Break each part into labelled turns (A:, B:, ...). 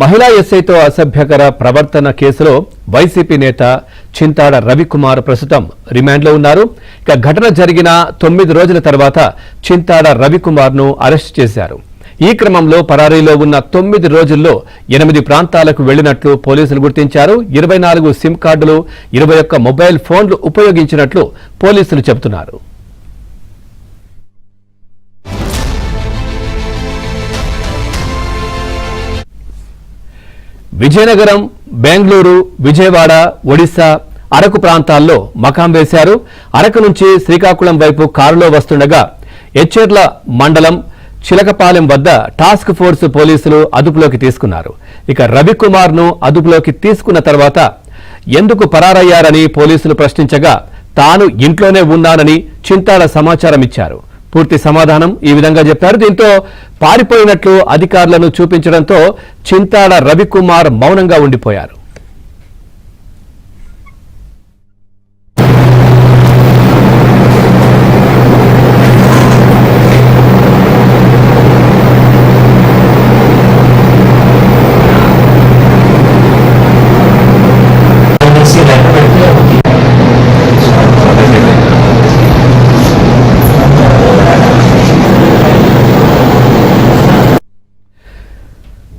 A: మహిళా ఎస్ఐతో అసభ్యకర ప్రవర్తన కేసులో వైసీపీ నేత చింతాడ రవికుమార్ ప్రస్తుతం రిమాండ్లో ఉన్నారు. ఇక ఘటన జరిగిన 9 రోజుల తర్వాత చింతాడ రవికుమార్ను అరెస్ట్ చేశారు. ఈ క్రమంలో పరారీలో ఉన్న 9 రోజుల్లో 8 ప్రాంతాలకు వెళ్లినట్లు పోలీసులు గుర్తించారు. 24 సిమ్ కార్డులు, 21 మొబైల్ ఫోన్లు ఉపయోగించినట్లు పోలీసులు చెబుతున్నారు. విజయనగరం, బెంగళూరు, విజయవాడ, ఒడిశా, అరకు ప్రాంతాల్లో మకాం వేశారు. అరకు నుంచి శ్రీకాకుళం వైపు కారులో వస్తుండగా ఎచ్చెర్ల మండలం చిలకపాలెం వద్ద టాస్క్ ఫోర్స్ పోలీసులు అదుపులోకి తీసుకున్నారు. ఇక రవికుమార్ ను అదుపులోకి తీసుకున్న తర్వాత ఎందుకు పరారయ్యారని పోలీసులు ప్రశ్నించగా తాను ఇంట్లోనే ఉన్నానని చింతాడ సమాచారం ఇచ్చారు. పూర్తి సమాధానం ఈ విధంగా చెప్పారు. దీంతో పారిపోయినట్లు అధికారులను చూపించడంతో చింతాడ రవికుమార్ మౌనంగా ఉండిపోయారు.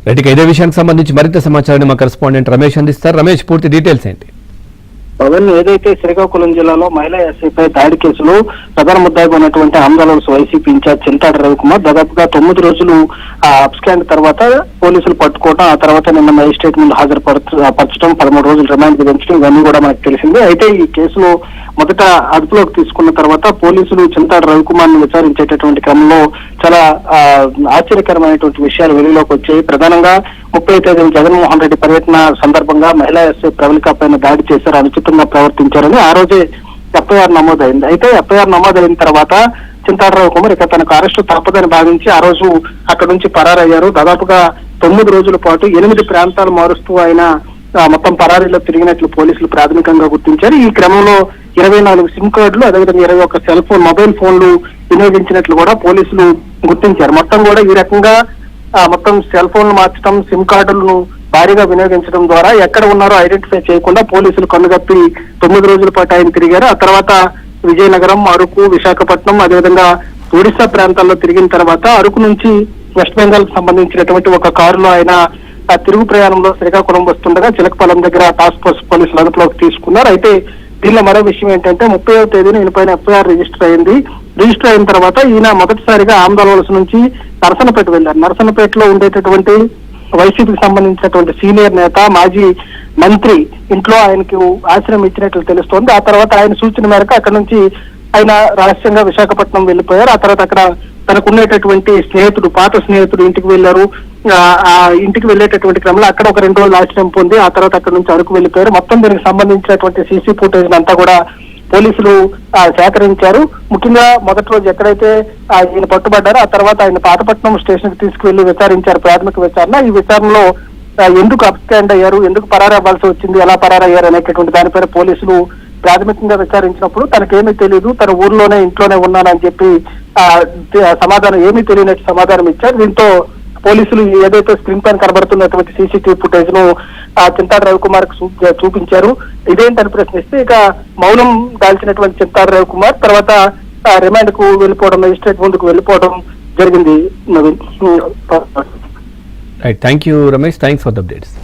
A: రైట్, ఇదే విషయానికి సంబంధించి మరింత సమాచారాన్ని మా కరెస్పాండెంట్ రమేష్ అందిస్తారు. రమేష్, పూర్తి డీటెయిల్స్ ఏంటి?
B: పవన్, ఏదైతే శ్రీకాకుళం జిల్లాలో మహిళా ఎస్ఐపై దాడి కేసులో ప్రధాన ముద్దాయిగా ఉన్నటువంటి ఆంధ్రప్రదేశ్ వైసీపీ ఇన్ఛార్జ్ చింతాడ రవికుమార్ దాదాపుగా 9 రోజులు అబ్స్కాండ్ తర్వాత పోలీసులు పట్టుకోవడం, ఆ తర్వాత నిన్న మేజిస్ట్రేట్ ముందు హాజరుపరచడం, 13 రోజులు రిమాండ్ విధించడం, ఇవన్నీ కూడా మనకు తెలిసిందే. అయితే ఈ కేసులో మొదట అదుపులోకి తీసుకున్న తర్వాత పోలీసులు చింతాడ రవికుమార్ ను విచారించేటటువంటి క్రమంలో చాలా ఆశ్చర్యకరమైనటువంటి విషయాలు వెలుగులోకి వచ్చాయి. ప్రధానంగా 30వ తేదీన జగన్మోహన్ రెడ్డి పర్యటన సందర్భంగా మహిళా ఎస్ఐ ప్రవళిక పైన దాడి చేశారు, అనుచితంగా ప్రవర్తించారని ఆ రోజే ఎఫ్ఐఆర్ నమోదైంది. అయితే ఎఫ్ఐఆర్ నమోదైన తర్వాత చింతాడ రవికుమార్ ఇక తనకు అరెస్టు తప్పదని భావించి ఆ రోజు అక్కడి నుంచి పరారయ్యారు. దాదాపుగా 9 రోజుల పాటు 8 ప్రాంతాలు మారుస్తూ ఆయన మొత్తం పరారీలో తిరిగినట్లు పోలీసులు ప్రాథమికంగా గుర్తించారు. ఈ క్రమంలో 24 సిమ్ కార్డులు, అదేవిధంగా 21 సెల్ ఫోన్, మొబైల్ ఫోన్లు వినియోగించినట్లు కూడా పోలీసులు గుర్తించారు. మొత్తం కూడా ఈ రకంగా మొత్తం సెల్ ఫోన్లు మార్చడం, సిమ్ కార్డులను భారీగా వినియోగించడం ద్వారా ఎక్కడ ఉన్నారో ఐడెంటిఫై చేయకుండా పోలీసులు కన్నుగప్పి 9 రోజుల పాటు ఆయన తిరిగారు. ఆ తర్వాత విజయనగరం, అరకు, విశాఖపట్నం, అదేవిధంగా ఒడిశా ప్రాంతాల్లో తిరిగిన తర్వాత అరకు నుంచి వెస్ట్ బెంగాల్ కు సంబంధించినటువంటి ఒక కారులో ఆయన తిరుగు ప్రయాణంలో శ్రీకాకుళం వస్తుండగా చిలకపాలెం దగ్గర టాస్క్ ఫోర్స్ పోలీసులు అదుపులోకి తీసుకున్నారు. అయితే దీనిలో మరో విషయం ఏంటంటే 30వ తేదీన ఈయన పైన ఎఫ్ఐఆర్ రిజిస్టర్ అయింది. రిజిస్టర్ అయిన తర్వాత ఈయన మొదటిసారిగా ఆంధ్రప్రదేశ్ నుంచి నరసన్నపేట వెళ్లారు. నరసన్నపేటలో ఉండేటటువంటి వైసీపీకి సంబంధించినటువంటి సీనియర్ నేత, మాజీ మంత్రి ఇంట్లో ఆయనకు ఆశ్రయం ఇచ్చినట్లు తెలుస్తోంది. ఆ తర్వాత ఆయన సూచన మేరకు అక్కడ నుంచి ఆయన రహస్యంగా విశాఖపట్నం వెళ్లిపోయారు. ఆ తర్వాత అక్కడ తనకు ఉండేటటువంటి స్నేహితుడు, పాత స్నేహితుడు ఇంటికి వెళ్లారు. ఆ ఇంటికి వెళ్లేటటువంటి క్రమంలో అక్కడ ఒక 2 రోజులు ఆశ్రయం పొంది ఆ తర్వాత అక్కడ నుంచి అరకు వెళ్లిపోయారు. మొత్తం దీనికి సంబంధించినటువంటి సీసీ ఫుటేజ్ అంతా కూడా పోలీసులు సేకరించారు. ముఖ్యంగా మొదటి రోజు ఎక్కడైతే ఈయన పట్టుబడ్డారో ఆ తర్వాత ఆయన పాతపట్నం స్టేషన్ కి తీసుకువెళ్లి విచారించారు, ప్రాథమిక విచారణ. ఈ విచారణలో ఎందుకు అబ్స్కాండ్ అయ్యారు, ఎందుకు పరారవ్వాల్సి వచ్చింది, ఎలా పరారయ్యారు అనేటటువంటి దానిపైన పోలీసులు ప్రాథమికంగా విచారించినప్పుడు తనకేమీ తెలియదు, తన ఊర్లోనే ఇంట్లోనే ఉన్నానని చెప్పి సమాధానం, ఏమీ తెలియనట్టు సమాధానం ఇచ్చారు. దీంతో పోలీసులు ఏదైతే స్క్రీన్ పైన కనబడుతున్నటువంటి సీసీటీవీ ఫుటేజ్ ను చింతాడ రవికుమార్ కు చూపించారు. ఇదేంటని ప్రశ్నిస్తే ఇక మౌనం దాల్చినటువంటి చింతాడ రవికుమార్ తర్వాత రిమాండ్ కు వెళ్ళిపోవడం, మేజిస్ట్రేట్ ముందుకు వెళ్ళిపోవడం జరిగింది. Naveen,
A: right, thank you Ramesh, thanks for the updates.